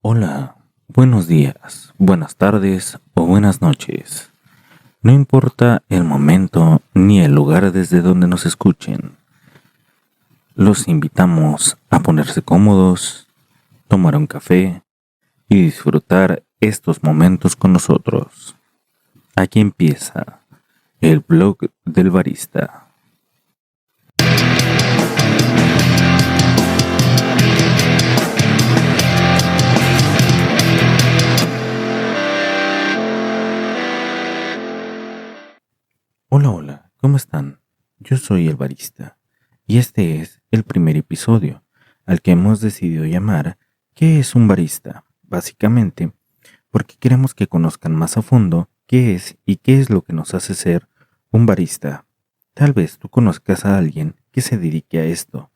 Hola, buenos días, buenas tardes o buenas noches. No importa el momento ni el lugar desde donde nos escuchen. Los invitamos a ponerse cómodos, tomar un café y disfrutar estos momentos con nosotros. Aquí empieza el blog del barista. Hola, ¿cómo están? Yo soy el barista y este es el primer episodio al que hemos decidido llamar ¿Qué es un barista? Básicamente, porque queremos que conozcan más a fondo qué es y qué es lo que nos hace ser un barista. Tal vez tú conozcas a alguien que se dedique a esto.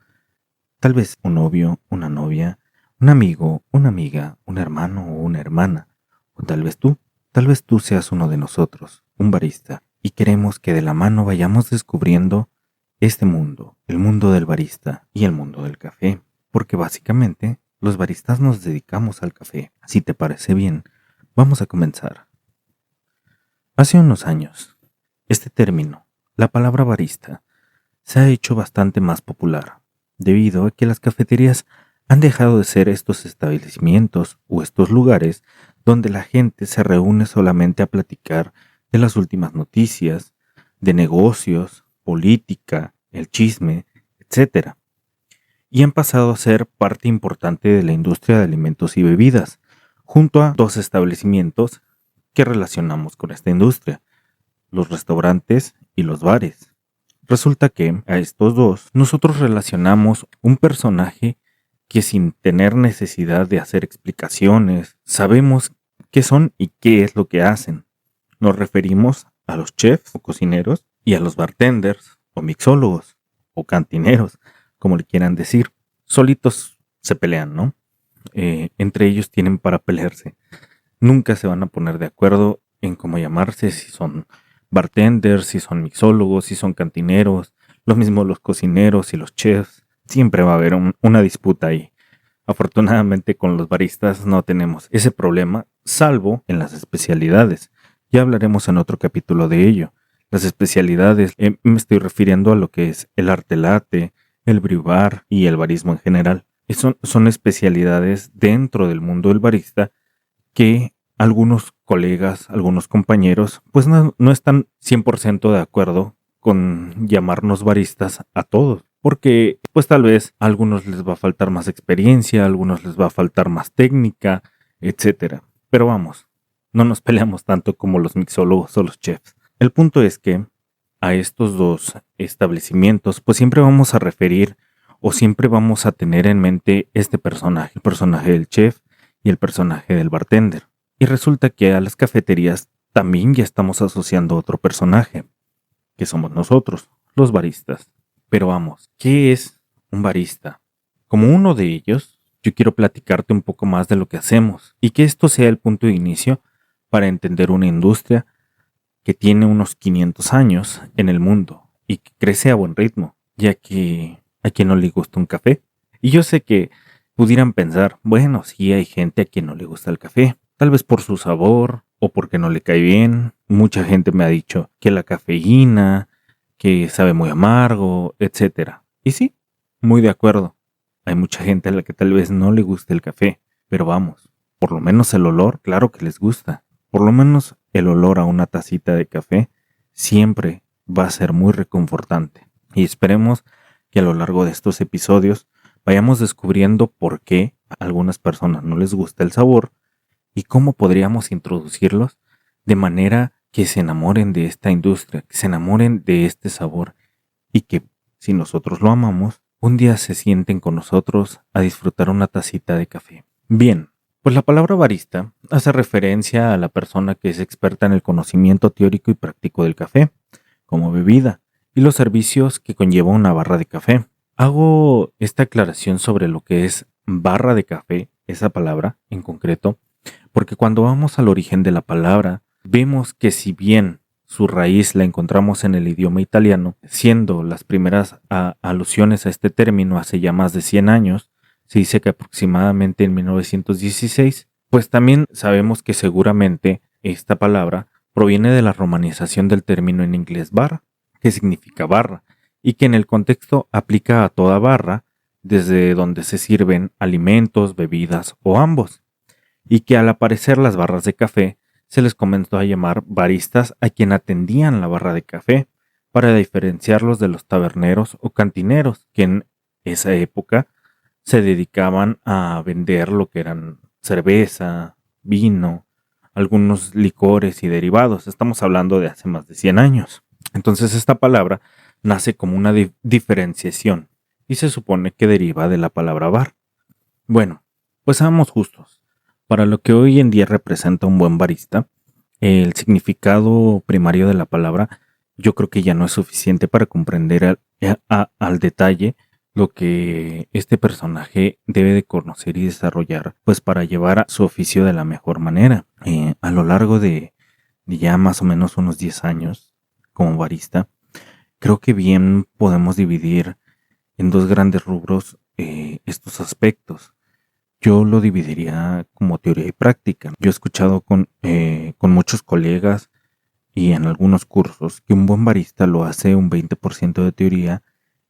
Tal vez un novio, una novia, un amigo, una amiga, un hermano o una hermana. O tal vez tú seas uno de nosotros, un barista. Y queremos que de la mano vayamos descubriendo este mundo, el mundo del barista y el mundo del café. Porque básicamente los baristas nos dedicamos al café. Si te parece bien, vamos a comenzar. Hace unos años, este término, la palabra barista, se ha hecho bastante más popular, debido a que las cafeterías han dejado de ser estos establecimientos o estos lugares donde la gente se reúne solamente a platicar de las últimas noticias, de negocios, política, el chisme, etc. Y han pasado a ser parte importante de la industria de alimentos y bebidas, junto a dos establecimientos que relacionamos con esta industria, los restaurantes y los bares. Resulta que a estos dos nosotros relacionamos un personaje que sin tener necesidad de hacer explicaciones, sabemos qué son y qué es lo que hacen. Nos referimos a los chefs o cocineros y a los bartenders o mixólogos o cantineros, como le quieran decir. Solitos se pelean, ¿no? Entre ellos tienen para pelearse. Nunca se van a poner de acuerdo en cómo llamarse, si son bartenders, si son mixólogos, si son cantineros, lo mismo los cocineros y los chefs. Siempre va a haber una disputa ahí. Afortunadamente con los baristas no tenemos ese problema, salvo en las especialidades. Ya hablaremos en otro capítulo de ello. Las especialidades, me estoy refiriendo a lo que es el arte latte, el brew bar y el barismo en general. Son especialidades dentro del mundo del barista que algunos colegas, algunos compañeros, pues no están 100% de acuerdo con llamarnos baristas a todos. Porque pues tal vez a algunos les va a faltar más experiencia, a algunos les va a faltar más técnica, etcétera. Pero vamos, no nos peleamos tanto como los mixólogos o los chefs. El punto es que a estos dos establecimientos pues siempre vamos a referir o siempre vamos a tener en mente este personaje, el personaje del chef y el personaje del bartender. Y resulta que a las cafeterías también ya estamos asociando otro personaje, que somos nosotros, los baristas. Pero vamos, ¿qué es un barista? Como uno de ellos, yo quiero platicarte un poco más de lo que hacemos y que esto sea el punto de inicio para entender una industria que tiene unos 500 años en el mundo y que crece a buen ritmo, ya que a quien no le gusta un café. Y yo sé que pudieran pensar, bueno, sí hay gente a quien no le gusta el café, tal vez por su sabor o porque no le cae bien. Mucha gente me ha dicho que la cafeína, que sabe muy amargo, etcétera. Y sí, muy de acuerdo. Hay mucha gente a la que tal vez no le guste el café, pero vamos, por lo menos el olor, claro que les gusta. Por lo menos el olor a una tacita de café siempre va a ser muy reconfortante. Y esperemos que a lo largo de estos episodios vayamos descubriendo por qué a algunas personas no les gusta el sabor y cómo podríamos introducirlos de manera que se enamoren de esta industria, que se enamoren de este sabor y que, si nosotros lo amamos, un día se sienten con nosotros a disfrutar una tacita de café. Bien, pues la palabra barista hace referencia a la persona que es experta en el conocimiento teórico y práctico del café, como bebida, y los servicios que conlleva una barra de café. Hago esta aclaración sobre lo que es barra de café, esa palabra en concreto, porque cuando vamos al origen de la palabra, vemos que si bien su raíz la encontramos en el idioma italiano, siendo las primeras alusiones a este término hace ya más de 100 años, Se dice que aproximadamente en 1916, pues también sabemos que seguramente esta palabra proviene de la romanización del término en inglés bar, que significa barra, y que en el contexto aplica a toda barra, desde donde se sirven alimentos, bebidas o ambos, y que al aparecer las barras de café, se les comenzó a llamar baristas a quien atendían la barra de café, para diferenciarlos de los taberneros o cantineros, que en esa época se dedicaban a vender lo que eran cerveza, vino, algunos licores y derivados. Estamos hablando de hace más de 100 años. Entonces esta palabra nace como una diferenciación y se supone que deriva de la palabra bar. Bueno, pues seamos justos. Para lo que hoy en día representa un buen barista, el significado primario de la palabra yo creo que ya no es suficiente para comprender al detalle lo que este personaje debe de conocer y desarrollar, pues para llevar a su oficio de la mejor manera. A lo largo de ya más o menos unos 10 años como barista, creo que bien podemos dividir en dos grandes rubros estos aspectos. Yo lo dividiría como teoría y práctica. Yo he escuchado con muchos colegas y en algunos cursos que un buen barista lo hace un 20% de teoría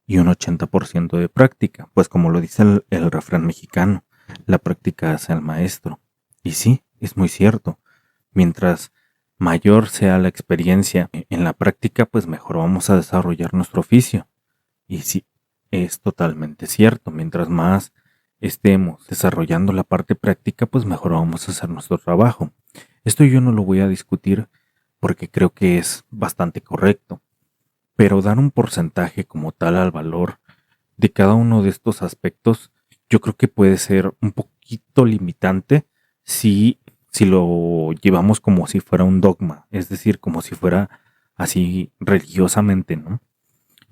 y un 80% de práctica, pues como lo dice el refrán mexicano, la práctica hace al maestro. Y sí, es muy cierto. Mientras mayor sea la experiencia en la práctica, pues mejor vamos a desarrollar nuestro oficio. Y sí, es totalmente cierto. Mientras más estemos desarrollando la parte práctica, pues mejor vamos a hacer nuestro trabajo. Esto yo no lo voy a discutir porque creo que es bastante correcto. Pero dar un porcentaje como tal al valor de cada uno de estos aspectos, yo creo que puede ser un poquito limitante si lo llevamos como si fuera un dogma, es decir, como si fuera así religiosamente, ¿no?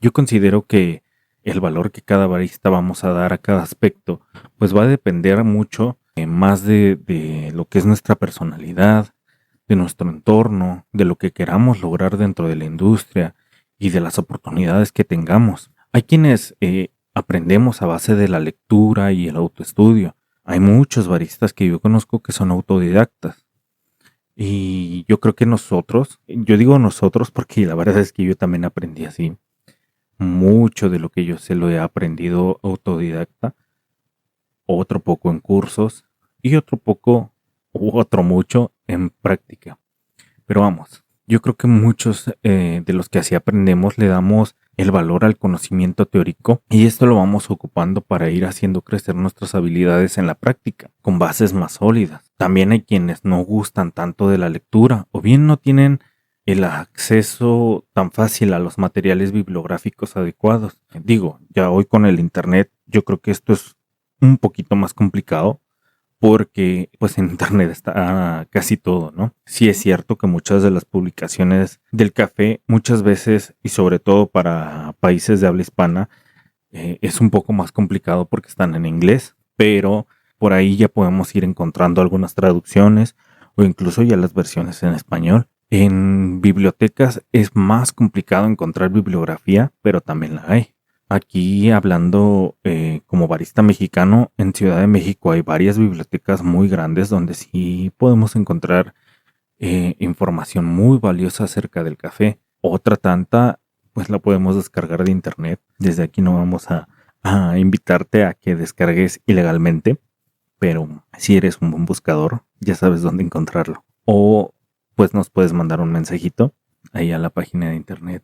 Yo considero que el valor que cada barista vamos a dar a cada aspecto, pues va a depender mucho más de lo que es nuestra personalidad, de nuestro entorno, de lo que queramos lograr dentro de la industria y de las oportunidades que tengamos. Hay quienes aprendemos a base de la lectura y el autoestudio. Hay muchos baristas que yo conozco que son autodidactas. Y yo creo que nosotros, yo digo nosotros porque la verdad es que yo también aprendí así. Mucho de lo que yo sé lo he aprendido autodidacta, otro poco en cursos y otro poco u otro mucho en práctica. Pero vamos, yo creo que muchos de los que así aprendemos le damos el valor al conocimiento teórico y esto lo vamos ocupando para ir haciendo crecer nuestras habilidades en la práctica, con bases más sólidas. También hay quienes no gustan tanto de la lectura o bien no tienen el acceso tan fácil a los materiales bibliográficos adecuados. Digo, ya hoy con el internet yo creo que esto es un poquito más complicado porque pues en internet está casi todo, ¿no? Sí es cierto que muchas de las publicaciones del café muchas veces y sobre todo para países de habla hispana es un poco más complicado porque están en inglés, pero por ahí ya podemos ir encontrando algunas traducciones o incluso ya las versiones en español. En bibliotecas es más complicado encontrar bibliografía, pero también la hay. Aquí hablando como barista mexicano, en Ciudad de México hay varias bibliotecas muy grandes donde sí podemos encontrar información muy valiosa acerca del café. Otra tanta, pues la podemos descargar de internet. Desde aquí no vamos a invitarte a que descargues ilegalmente, pero si eres un buen buscador, ya sabes dónde encontrarlo. O pues nos puedes mandar un mensajito ahí a la página de internet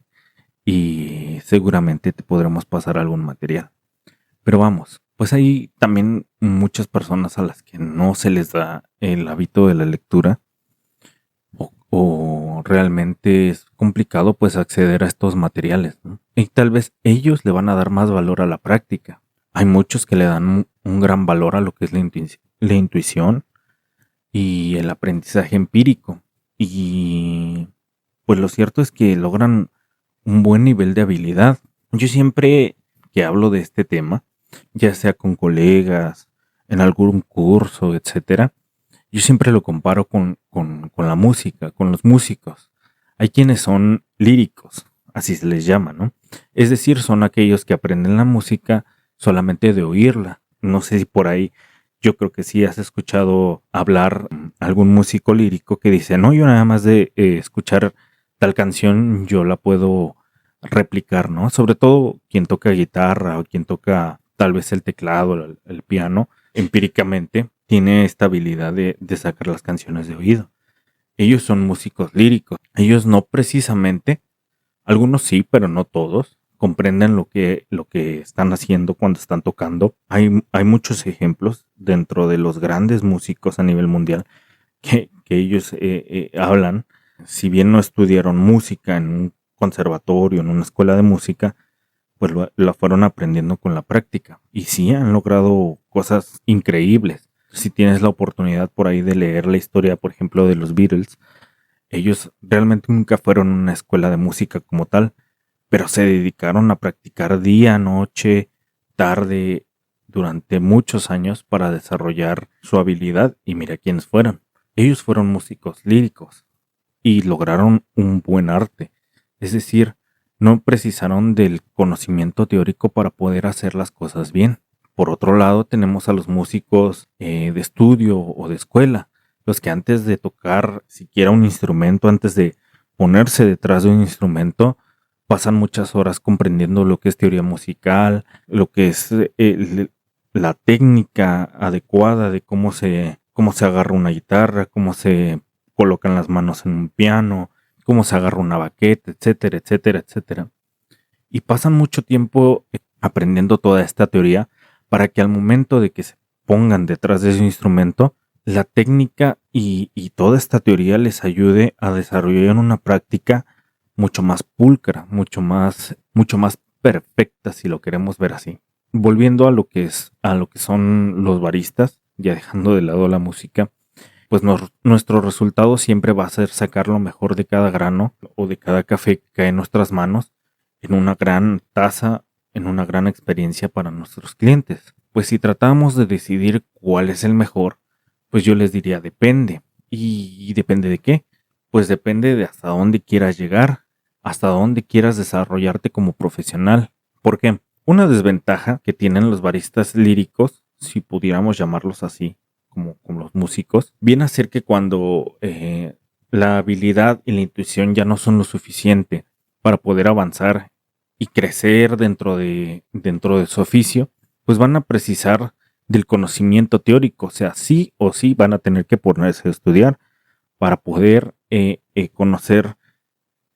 y seguramente te podremos pasar algún material. Pero vamos, pues hay también muchas personas a las que no se les da el hábito de la lectura o realmente es complicado pues acceder a estos materiales, ¿no? Y tal vez ellos le van a dar más valor a la práctica. Hay muchos que le dan un gran valor a lo que es la intuición y el aprendizaje empírico. Y pues lo cierto es que logran un buen nivel de habilidad. Yo siempre que hablo de este tema, ya sea con colegas, en algún curso, etcétera, yo siempre lo comparo con la música, con los músicos. Hay quienes son líricos, así se les llama, ¿no? Es decir, son aquellos que aprenden la música solamente de oírla, No sé si por ahí, yo creo que sí has escuchado hablar algún músico lírico que dice, no, yo nada más de escuchar tal canción, yo la puedo replicar, ¿no? Sobre todo quien toca guitarra o quien toca tal vez el teclado, el piano, empíricamente tiene esta habilidad de sacar las canciones de oído. Ellos son músicos líricos. Ellos no precisamente, algunos sí, pero no todos, comprenden lo que están haciendo cuando están tocando. Hay muchos ejemplos dentro de los grandes músicos a nivel mundial que ellos hablan. Si bien no estudiaron música en un conservatorio, en una escuela de música, pues la fueron aprendiendo con la práctica. Y sí han logrado cosas increíbles. Si tienes la oportunidad por ahí de leer la historia, por ejemplo, de los Beatles, ellos realmente nunca fueron a una escuela de música como tal, pero se dedicaron a practicar día, noche, tarde, durante muchos años para desarrollar su habilidad. Y mira quiénes fueron. Ellos fueron músicos líricos y lograron un buen arte. Es decir, no precisaron del conocimiento teórico para poder hacer las cosas bien. Por otro lado, tenemos a los músicos de estudio o de escuela, los que antes de tocar siquiera un instrumento, antes de ponerse detrás de un instrumento, pasan muchas horas comprendiendo lo que es teoría musical, lo que es la técnica adecuada de cómo se agarra una guitarra, cómo se colocan las manos en un piano, cómo se agarra una baqueta, etcétera, etcétera, etcétera. Y pasan mucho tiempo aprendiendo toda esta teoría para que al momento de que se pongan detrás de ese instrumento, la técnica y toda esta teoría les ayude a desarrollar una práctica mucho más pulcra, mucho más perfecta, si lo queremos ver así. Volviendo a lo que son los baristas, ya dejando de lado la música, pues nuestro resultado siempre va a ser sacar lo mejor de cada grano o de cada café que cae en nuestras manos en una gran taza, en una gran experiencia para nuestros clientes. Pues si tratamos de decidir cuál es el mejor, pues yo les diría depende. ¿Y depende de qué? Pues depende de hasta dónde quieras llegar, hasta dónde quieras desarrollarte como profesional. ¿Por qué? Una desventaja que tienen los baristas líricos, si pudiéramos llamarlos así, como los músicos, viene a ser que cuando la habilidad y la intuición ya no son lo suficiente para poder avanzar y crecer dentro de su oficio, pues van a precisar del conocimiento teórico, o sea, sí o sí van a tener que ponerse a estudiar para poder conocer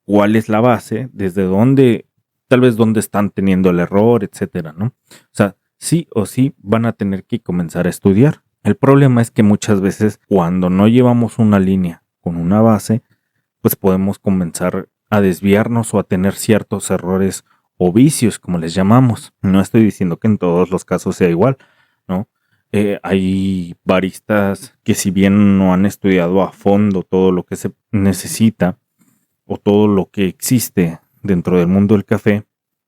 cuál es la base, desde dónde, tal vez dónde están teniendo el error, etcétera, ¿no? O sea, sí o sí van a tener que comenzar a estudiar. El problema es que muchas veces cuando no llevamos una línea con una base, pues podemos comenzar a desviarnos o a tener ciertos errores o vicios, como les llamamos. No estoy diciendo que en todos los casos sea igual, ¿no? Hay baristas que si bien no han estudiado a fondo todo lo que se necesita o todo lo que existe dentro del mundo del café,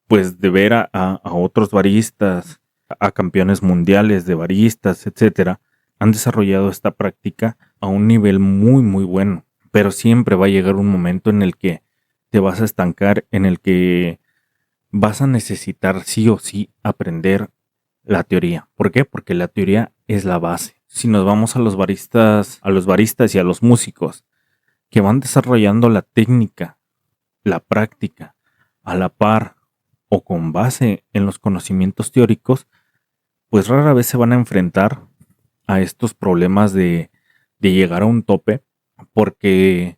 pues de ver a otros baristas, a campeones mundiales de baristas, etcétera, han desarrollado esta práctica a un nivel muy, muy bueno. Pero siempre va a llegar un momento en el que te vas a estancar, en el que vas a necesitar sí o sí aprender la teoría. ¿Por qué? Porque la teoría es la base. Si nos vamos a los baristas y a los músicos que van desarrollando la técnica, la práctica, a la par o con base en los conocimientos teóricos, pues rara vez se van a enfrentar a estos problemas de llegar a un tope, porque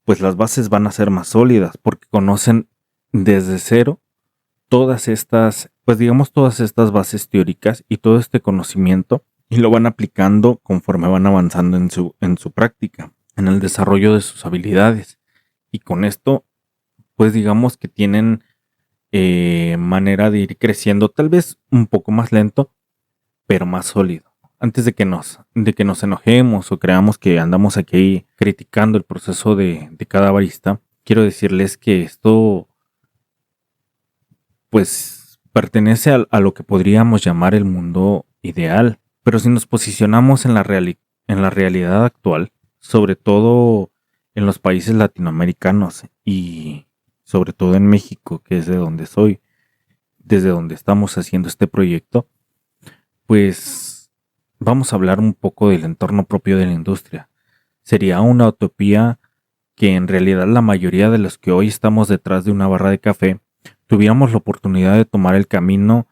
pues las bases van a ser más sólidas, porque conocen desde cero todas estas, pues digamos todas estas bases teóricas y todo este conocimiento, y lo van aplicando conforme van avanzando en su práctica, en el desarrollo de sus habilidades. Y con esto, pues digamos que tienen manera de ir creciendo, tal vez un poco más lento, pero más sólido. Antes de que nos enojemos o creamos que andamos aquí criticando el proceso de cada barista, quiero decirles que esto pues pertenece a lo que podríamos llamar el mundo ideal. Pero si nos posicionamos en la realidad actual, sobre todo en los países latinoamericanos y sobre todo en México, que es de donde soy, desde donde estamos haciendo este proyecto, pues vamos a hablar un poco del entorno propio de la industria. Sería una utopía que en realidad la mayoría de los que hoy estamos detrás de una barra de café tuviéramos la oportunidad de tomar el camino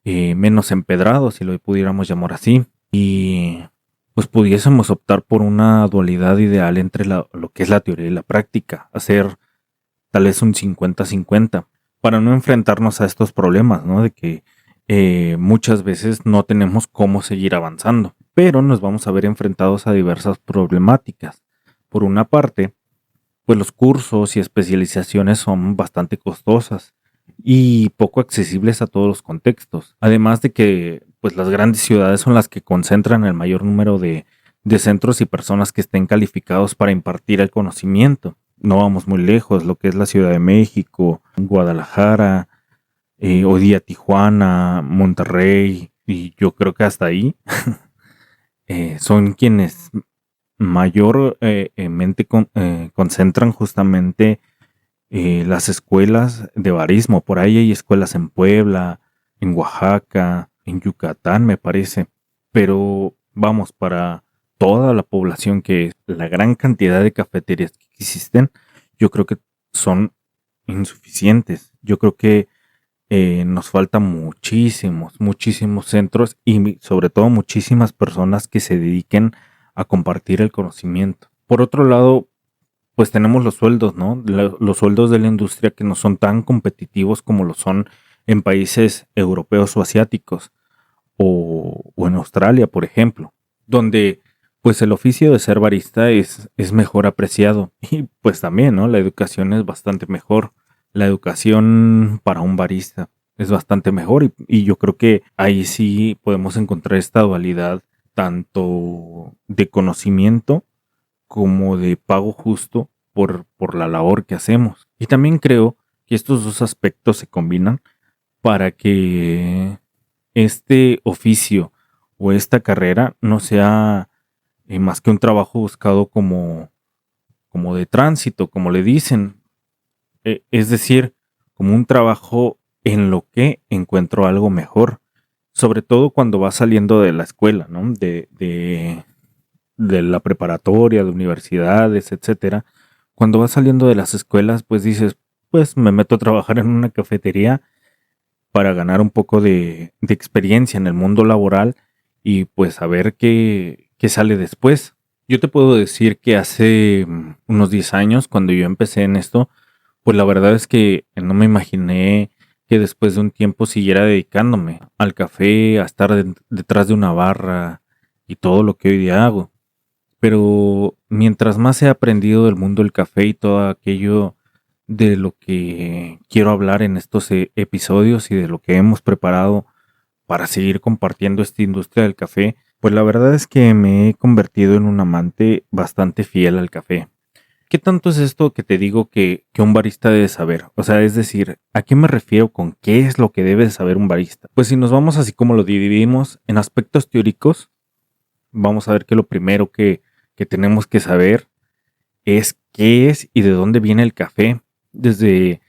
menos empedrado, si lo pudiéramos llamar así, y pues pudiésemos optar por una dualidad ideal entre lo que es la teoría y la práctica, hacer tal vez un 50-50, para no enfrentarnos a estos problemas, ¿no? De que muchas veces no tenemos cómo seguir avanzando, pero nos vamos a ver enfrentados a diversas problemáticas. Por una parte, pues los cursos y especializaciones son bastante costosas y poco accesibles a todos los contextos. Además de que pues las grandes ciudades son las que concentran el mayor número de centros y personas que estén calificados para impartir el conocimiento. No vamos muy lejos, lo que es la Ciudad de México, Guadalajara, hoy día Tijuana, Monterrey, y yo creo que hasta ahí son quienes mayormente concentran justamente las escuelas de barismo. Por ahí hay escuelas en Puebla, en Oaxaca, en Yucatán, me parece. Pero vamos, para toda la población, que es la gran cantidad de cafeterías que existen, yo creo que son insuficientes. Yo creo que nos faltan muchísimos centros y sobre todo muchísimas personas que se dediquen a compartir el conocimiento. Por otro lado, pues tenemos los sueldos, ¿no? Los sueldos de la industria que no son tan competitivos como lo son en países europeos o asiáticos o en Australia, por ejemplo, donde pues el oficio de ser barista es mejor apreciado y pues también, ¿no? La educación es bastante mejor. La educación para un barista es bastante mejor y yo creo que ahí sí podemos encontrar esta dualidad tanto de conocimiento como de pago justo por la labor que hacemos. Y también creo que estos dos aspectos se combinan para que este oficio o esta carrera no sea más que un trabajo buscado como de tránsito, como le dicen. Es decir, como un trabajo en lo que encuentro algo mejor, sobre todo cuando vas saliendo de la escuela, ¿no? De la preparatoria, de universidades, etcétera. Cuando vas saliendo de las escuelas, pues dices, pues me meto a trabajar en una cafetería para ganar un poco de experiencia en el mundo laboral y pues a ver qué sale después. Yo te puedo decir que hace unos 10 años, cuando yo empecé en esto, pues la verdad es que no me imaginé que después de un tiempo siguiera dedicándome al café, a estar detrás de una barra y todo lo que hoy día hago. Pero mientras más he aprendido del mundo del café y todo aquello de lo que quiero hablar en estos episodios y de lo que hemos preparado para seguir compartiendo esta industria del café, pues la verdad es que me he convertido en un amante bastante fiel al café. ¿Qué tanto es esto que te digo que un barista debe saber? O sea, es decir, ¿a qué me refiero con qué es lo que debe saber un barista? Pues si nos vamos así como lo dividimos en aspectos teóricos, vamos a ver que lo primero que tenemos que saber es qué es y de dónde viene el café, desde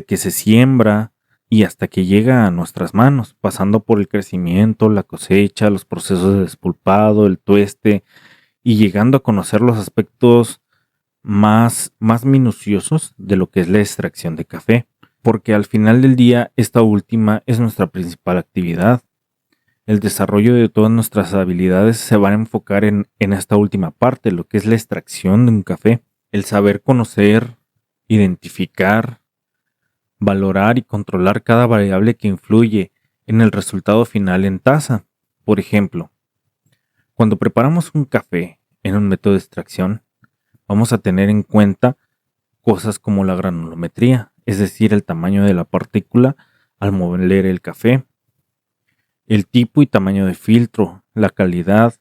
que se siembra y hasta que llega a nuestras manos, pasando por el crecimiento, la cosecha, los procesos de despulpado, el tueste y llegando a conocer los aspectos más minuciosos de lo que es la extracción de café, porque al final del día esta última es nuestra principal actividad. El desarrollo de todas nuestras habilidades se va a enfocar en esta última parte, lo que es la extracción de un café, el saber conocer, identificar, valorar y controlar cada variable que influye en el resultado final en taza. Por ejemplo, cuando preparamos un café en un método de extracción, vamos a tener en cuenta cosas como la granulometría, es decir, el tamaño de la partícula al moler el café, el tipo y tamaño de filtro, la calidad,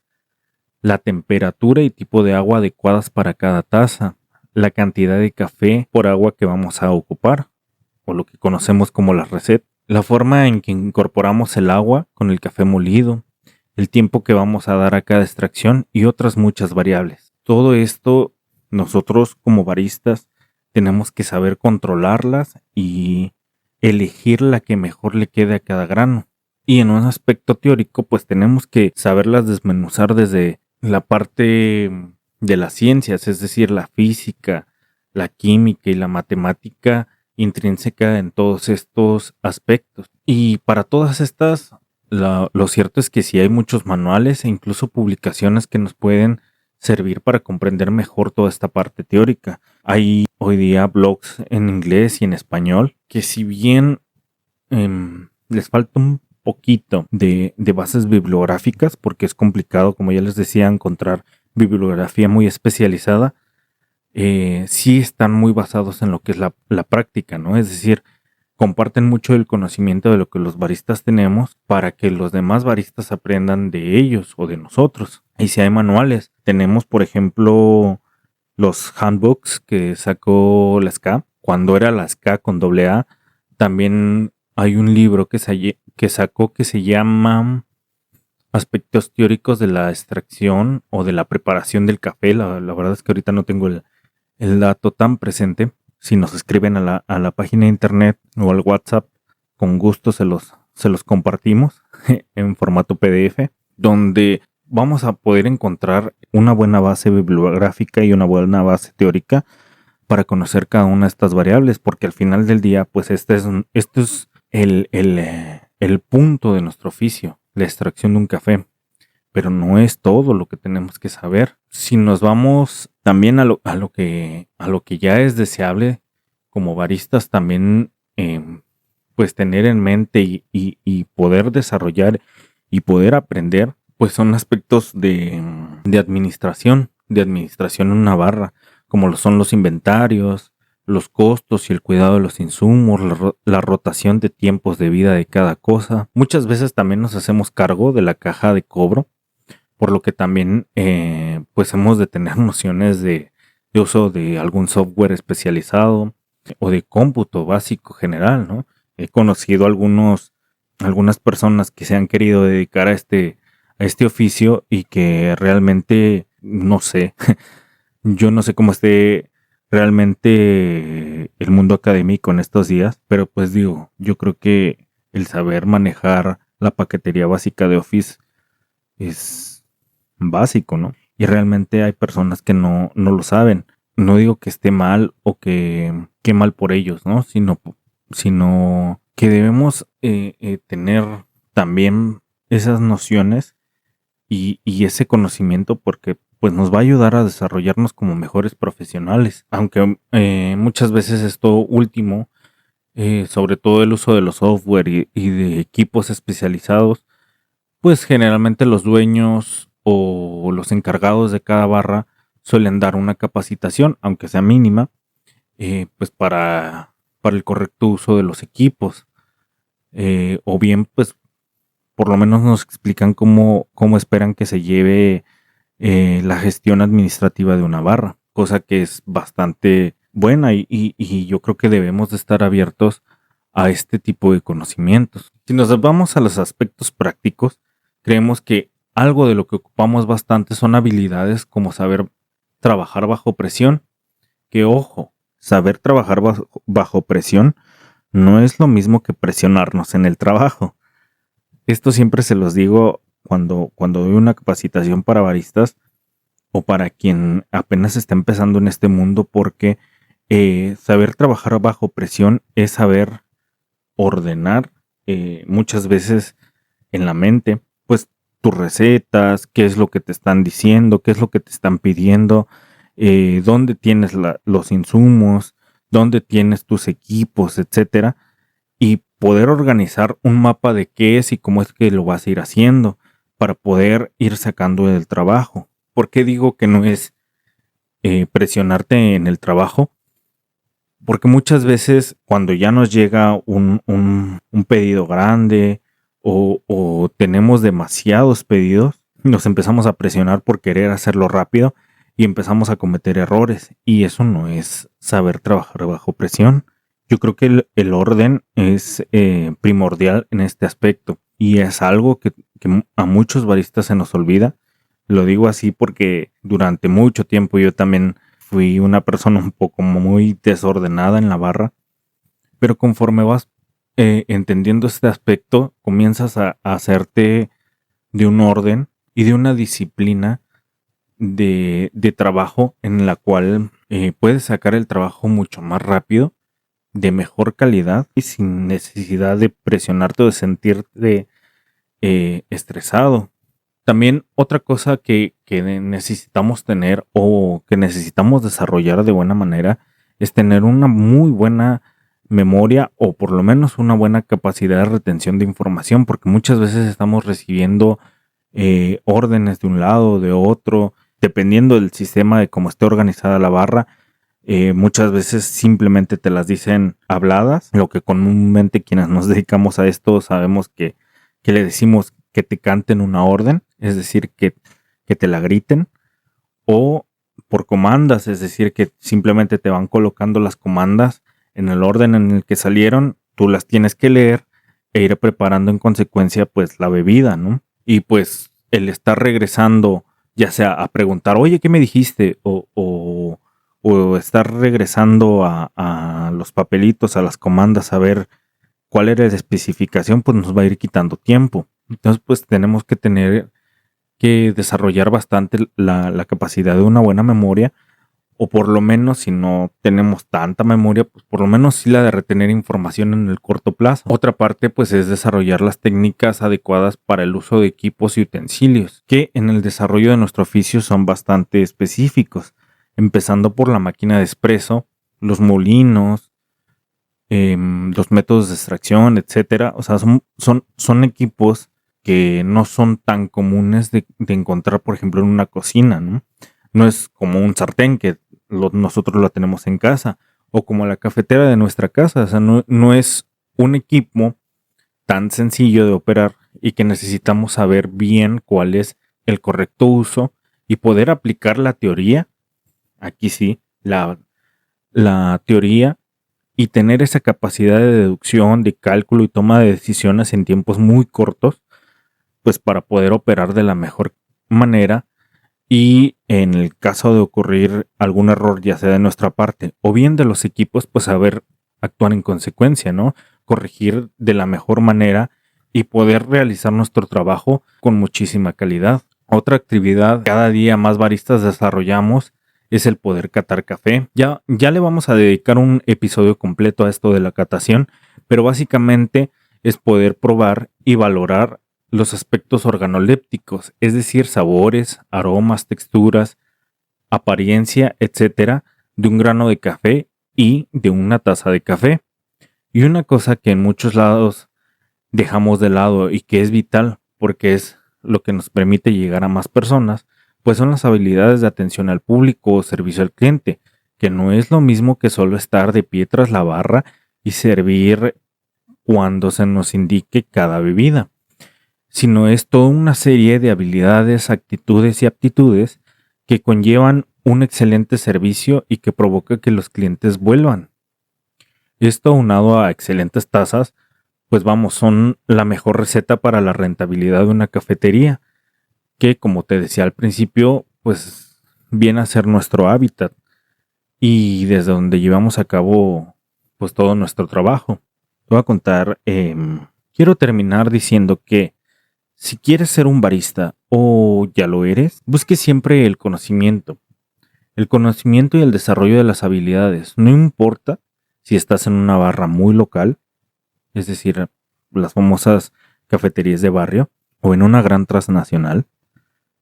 la temperatura y tipo de agua adecuadas para cada taza, la cantidad de café por agua que vamos a ocupar, o lo que conocemos como la receta, la forma en que incorporamos el agua con el café molido, el tiempo que vamos a dar a cada extracción y otras muchas variables. Todo esto nosotros como baristas tenemos que saber controlarlas y elegir la que mejor le quede a cada grano. Y en un aspecto teórico, pues tenemos que saberlas desmenuzar desde la parte de las ciencias, es decir, la física, la química y la matemática intrínseca en todos estos aspectos. Y para todas estas, lo cierto es que sí hay muchos manuales e incluso publicaciones que nos pueden servir para comprender mejor toda esta parte teórica. Hay hoy día blogs en inglés y en español que si bien les falta un poquito de bases bibliográficas, porque es complicado, como ya les decía, encontrar bibliografía muy especializada, sí están muy basados en lo que es la práctica, ¿no? Es decir, comparten mucho el conocimiento de lo que los baristas tenemos para que los demás baristas aprendan de ellos o de nosotros. Y si hay manuales, tenemos, por ejemplo, los handbooks que sacó la SCA, cuando era la SCA con doble A. También hay un libro que sacó que se llama Aspectos teóricos de la extracción o de la preparación del café. La verdad es que ahorita no tengo el dato tan presente. Si nos escriben a la página de internet o al WhatsApp, con gusto se los compartimos en formato PDF, donde vamos a poder encontrar una buena base bibliográfica y una buena base teórica para conocer cada una de estas variables, porque al final del día, pues este es el punto de nuestro oficio, la extracción de un café. Pero no es todo lo que tenemos que saber. Si nos vamos también a lo que ya es deseable como baristas, también pues tener en mente y poder desarrollar y poder aprender, pues son aspectos de administración en una barra, como lo son los inventarios, los costos y el cuidado de los insumos, la rotación de tiempos de vida de cada cosa. Muchas veces también nos hacemos cargo de la caja de cobro, por lo que también pues hemos de tener nociones de uso de algún software especializado o de cómputo básico general, ¿no? He conocido algunas personas que se han querido dedicar a este oficio y que realmente no sé, yo no sé cómo esté realmente el mundo académico en estos días, pero pues digo, yo creo que el saber manejar la paquetería básica de Office es básico, ¿no? Y realmente hay personas que no lo saben. No digo que esté mal o que mal por ellos, ¿no? Sino que debemos tener también esas nociones y ese conocimiento, porque pues nos va a ayudar a desarrollarnos como mejores profesionales. Aunque muchas veces esto último, sobre todo el uso de los software y de equipos especializados, pues generalmente los dueños o los encargados de cada barra suelen dar una capacitación, aunque sea mínima, pues para el correcto uso de los equipos. O bien, pues por lo menos nos explican cómo esperan que se lleve la gestión administrativa de una barra, cosa que es bastante buena y yo creo que debemos de estar abiertos a este tipo de conocimientos. Si nos vamos a los aspectos prácticos, creemos que algo de lo que ocupamos bastante son habilidades como saber trabajar bajo presión, que ojo, saber trabajar bajo presión no es lo mismo que presionarnos en el trabajo. Esto siempre se los digo cuando doy una capacitación para baristas o para quien apenas está empezando en este mundo, porque saber trabajar bajo presión es saber ordenar muchas veces en la mente, pues tus recetas, qué es lo que te están diciendo, qué es lo que te están pidiendo, dónde tienes los insumos, dónde tienes tus equipos, etcétera, y poder organizar un mapa de qué es y cómo es que lo vas a ir haciendo para poder ir sacando del trabajo. ¿Por qué digo que no es presionarte en el trabajo? Porque muchas veces cuando ya nos llega un pedido grande o tenemos demasiados pedidos, nos empezamos a presionar por querer hacerlo rápido y empezamos a cometer errores. Y eso no es saber trabajar bajo presión. Yo creo que el orden es primordial en este aspecto y es algo que a muchos baristas se nos olvida. Lo digo así porque durante mucho tiempo yo también fui una persona un poco muy desordenada en la barra, pero conforme vas entendiendo este aspecto, comienzas a hacerte de un orden y de una disciplina de trabajo en la cual puedes sacar el trabajo mucho más rápido, de mejor calidad y sin necesidad de presionarte o de sentirte estresado. También otra cosa que necesitamos tener o que necesitamos desarrollar de buena manera es tener una muy buena memoria o por lo menos una buena capacidad de retención de información, porque muchas veces estamos recibiendo órdenes de un lado o de otro, dependiendo del sistema de cómo esté organizada la barra. Muchas veces simplemente te las dicen habladas, lo que comúnmente quienes nos dedicamos a esto sabemos que le decimos que te canten una orden, es decir, que te la griten, o por comandas, es decir, que simplemente te van colocando las comandas en el orden en el que salieron, tú las tienes que leer e ir preparando en consecuencia pues la bebida, ¿no? Y pues el estar regresando, ya sea a preguntar, oye, ¿qué me dijiste? O estar regresando a los papelitos, a las comandas, a ver cuál era la especificación, pues nos va a ir quitando tiempo. Entonces, pues tenemos que tener que desarrollar bastante la capacidad de una buena memoria, o por lo menos si no tenemos tanta memoria, pues por lo menos sí la de retener información en el corto plazo. Otra parte pues es desarrollar las técnicas adecuadas para el uso de equipos y utensilios, que en el desarrollo de nuestro oficio son bastante específicos, empezando por la máquina de espresso, los molinos, los métodos de extracción, etcétera. O sea, son equipos que no son tan comunes de encontrar, por ejemplo, en una cocina, ¿no? No es como un sartén que nosotros lo tenemos en casa, o como la cafetera de nuestra casa. O sea, no es un equipo tan sencillo de operar y que necesitamos saber bien cuál es el correcto uso y poder aplicar la teoría, aquí sí, la teoría, y tener esa capacidad de deducción, de cálculo y toma de decisiones en tiempos muy cortos, pues para poder operar de la mejor manera y en el caso de ocurrir algún error, ya sea de nuestra parte o bien de los equipos, pues saber actuar en consecuencia, ¿no? Corregir de la mejor manera y poder realizar nuestro trabajo con muchísima calidad. Otra actividad cada día más baristas desarrollamos es el poder catar café. Ya le vamos a dedicar un episodio completo a esto de la catación, pero básicamente es poder probar y valorar los aspectos organolépticos, es decir, sabores, aromas, texturas, apariencia, etcétera, de un grano de café y de una taza de café. Y una cosa que en muchos lados dejamos de lado y que es vital porque es lo que nos permite llegar a más personas, pues son las habilidades de atención al público o servicio al cliente, que no es lo mismo que solo estar de pie tras la barra y servir cuando se nos indique cada bebida, sino es toda una serie de habilidades, actitudes y aptitudes que conllevan un excelente servicio y que provoca que los clientes vuelvan. Esto aunado a excelentes tasas, pues vamos, son la mejor receta para la rentabilidad de una cafetería, que como te decía al principio, pues viene a ser nuestro hábitat y desde donde llevamos a cabo pues todo nuestro trabajo. Te voy a contar, quiero terminar diciendo que si quieres ser un barista o ya lo eres, busque siempre el conocimiento. El conocimiento y el desarrollo de las habilidades. No importa si estás en una barra muy local, es decir, las famosas cafeterías de barrio, o en una gran transnacional.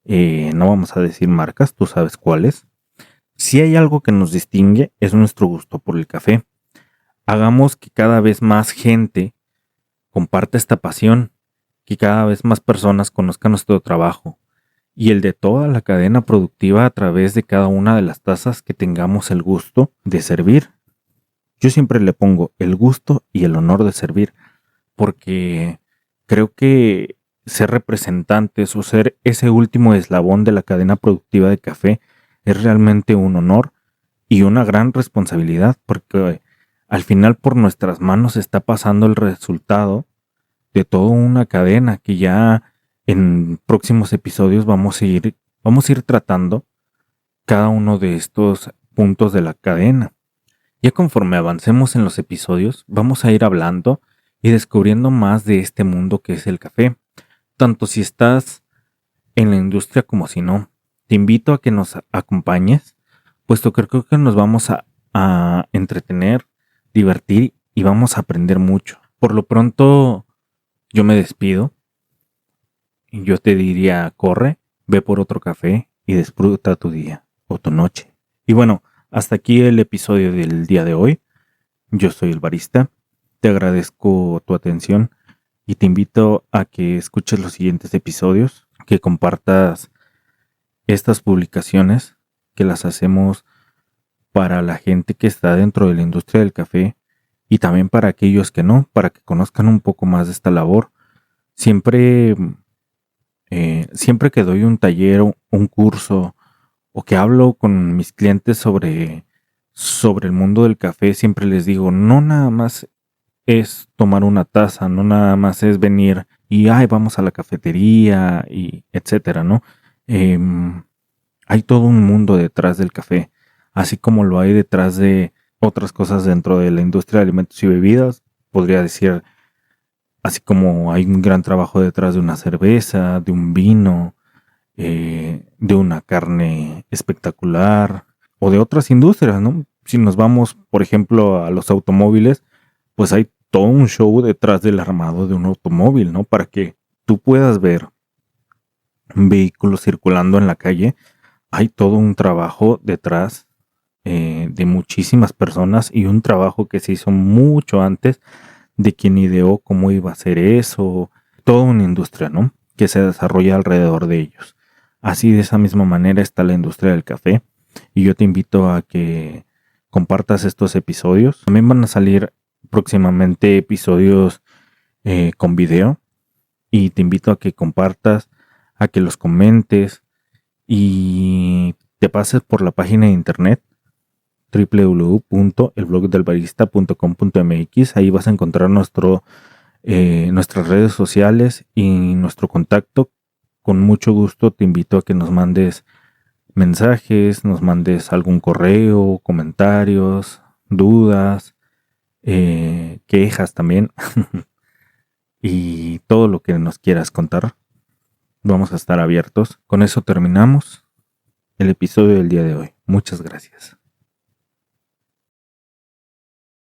No vamos a decir marcas, tú sabes cuáles. Si hay algo que nos distingue, es nuestro gusto por el café. Hagamos que cada vez más gente comparta esta pasión, que cada vez más personas conozcan nuestro trabajo y el de toda la cadena productiva a través de cada una de las tazas que tengamos el gusto de servir. Yo siempre le pongo el gusto y el honor de servir, porque creo que ser representantes o ser ese último eslabón de la cadena productiva de café es realmente un honor y una gran responsabilidad, porque al final por nuestras manos está pasando el resultado de toda una cadena que ya en próximos episodios vamos a ir tratando cada uno de estos puntos de la cadena. Ya conforme avancemos en los episodios, vamos a ir hablando y descubriendo más de este mundo que es el café, tanto si estás en la industria como si no. Te invito a que nos acompañes, puesto que creo que nos vamos a entretener, divertir y vamos a aprender mucho. Por lo pronto, yo me despido y yo te diría, corre, ve por otro café y disfruta tu día o tu noche. Y bueno, hasta aquí el episodio del día de hoy. Yo soy el barista, te agradezco tu atención y te invito a que escuches los siguientes episodios, que compartas estas publicaciones, que las hacemos para la gente que está dentro de la industria del café y también para aquellos que no, para que conozcan un poco más de esta labor. Siempre, siempre que doy un taller o un curso o que hablo con mis clientes sobre el mundo del café, siempre les digo, no nada más es tomar una taza, no nada más es venir y ay, vamos a la cafetería y etcétera, ¿no? Hay todo un mundo detrás del café, así como lo hay detrás de otras cosas dentro de la industria de alimentos y bebidas. Podría decir, así como hay un gran trabajo detrás de una cerveza, de un vino, de una carne espectacular o de otras industrias, ¿no? Si nos vamos, por ejemplo, a los automóviles, pues hay todo un show detrás del armado de un automóvil, ¿no? Para que tú puedas ver un vehículo circulando en la calle, hay todo un trabajo detrás de muchísimas personas y un trabajo que se hizo mucho antes de quien ideó cómo iba a ser eso, toda una industria, ¿no? Que se desarrolla alrededor de ellos. Así de esa misma manera está la industria del café y yo te invito a que compartas estos episodios. También van a salir próximamente episodios con video y te invito a que compartas, a que los comentes y te pases por la página de internet www.elblogdelbarista.com.mx. Ahí vas a encontrar nuestras redes sociales y nuestro contacto. Con mucho gusto te invito a que nos mandes mensajes, nos mandes algún correo, comentarios, dudas, quejas también y todo lo que nos quieras contar. Vamos a estar abiertos. Con eso terminamos el episodio del día de hoy. Muchas gracias.